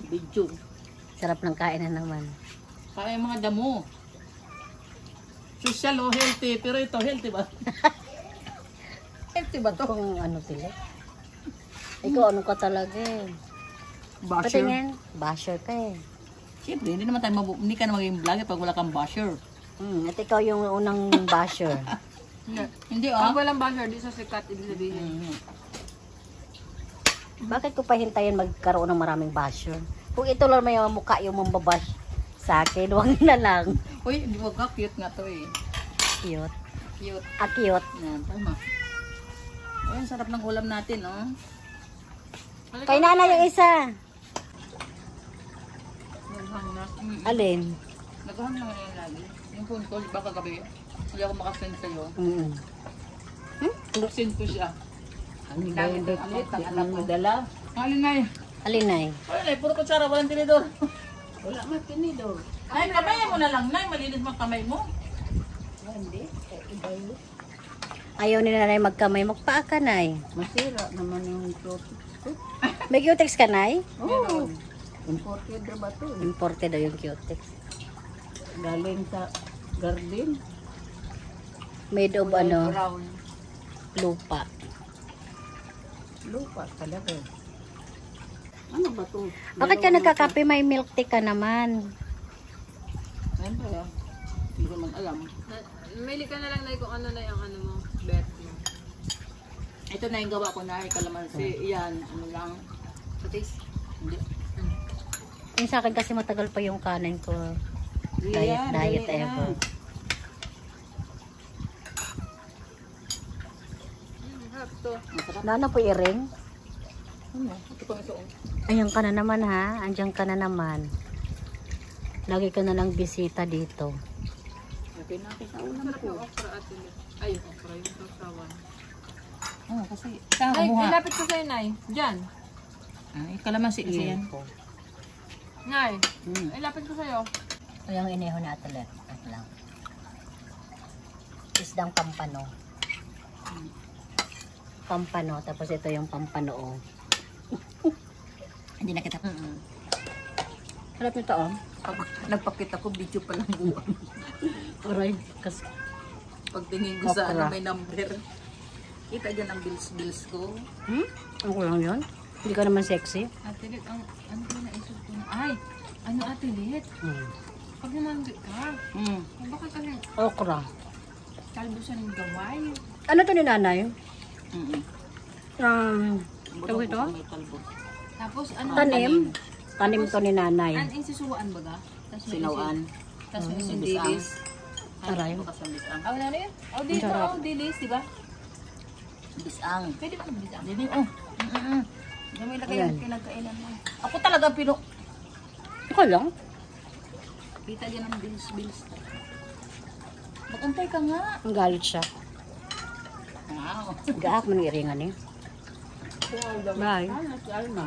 Video. Sarap ng kain na naman. Kaya yung mga damo. Social o healthy. Pero ito, healthy ba? Healthy ba to? Kung ano sila. Ikaw, ano ka talaga eh. Basher. Patingin, basher ka eh. Siyempre, hindi naman tayo hindi ka na maging vlogger pag wala kang basher. At ikaw yung unang basher. Hindi Pag walang basher, di sa sikat, ibig sabihin. Bakit ko pa hintayin magkaroon ng maraming basher? Kung ito lang may mukha yung mambabash sa akin, huwag na lang. Uy, di ba ka? Cute nga to eh. Cute. Cute. Ah, cute. Yan, tama. Ayun, sarap ng ulam natin, oh. Kay nanay yung isa. Naghang na. Alin? Naghang naman yan lagi. Yung phone ko, baka gabi, hindi ako makasend sa'yo. Send ko siya. Ano ba yung Ulit, ang anak ko dala. Alin na eh. Alin ay? Alin eh, puro kutsara, walang tinidor. Wala nga tinidor. Ay, kamay mo na lang, Nay. Malinis mga kamay mo. Hindi. Iba yun. Ayaw ni nanay magkamay. Magpaa ka, nay. Masira naman yung cute. May cutex ka, nay? Oo. Imported na ba ito? Imported daw yung cutex. Galing sa garden. Made of ano, Brown. lupa. Lupa talaga. Ano ba ito? Bakit ka nagkakape? May milk tea ka naman. Ayun ba yan? Hindi ko man alam. Mili ka na lang na kung ano na yung ano mo. Bet mo. Ito na yung gawa ko na, kalamansi. Yan, ano lang. Patis. Hindi. Yung sa akin kasi matagal pa yung kanin ko. Diet, diet ever. Harap to. Masarap. Nana po iring? Ano? Ito pang isuong. Ayan ka na naman ha. Andiyan ka na naman. Lagi ka na lang bisita dito. Okay na, kita ulam Sarap ko. yung okra at yun. Ay, yung okra. Yung sausawan. Oo, kasi saan Ay, kumuha? ilapit ko sa'yo, Nay. Diyan. Ay, kalamansi kasi yan. po. Nay, ilapit ko sa'yo. Ito yung ineho na atlet. At lang. Isdang pampano. Pampano. Tapos ito yung pampano. Hindi na kita. Harap nito oh. Pag nagpakita ko, video pa lang buwan. Aray. Kasi Pag tingin ko sa Okra. ano, may number. Kita dyan ang bills ko. Ako lang yun. Hindi ka naman sexy. Ate Lit, ang ano ko naisip ko? Ay, ano Ate Lit? Pag namandi ka, bakit kasi Okra. kalbo siya ng gaway? Ano to ni nanay? Tawag ito? May talbo. Tapos ano? Tanim. Tanim to ni nanay. An insisuwaan ba ga? Tapos may Sinawaan. Tapos may Bisang. dilis. Aray. Bukas ang bisang. Aw na rin? Aw dito, Sarap. aw dilis, di ba? Bisang. Pwede ba magbisa? Hindi, oh. Gamay na kayo Ayan. ng pinagkainan mo. Ako talaga pino. Ikaw lang? Kita dyan ang bills. Magantay ka nga. Ang galit siya. Wow. Gaak man iringan eh. Bye. Si Alma.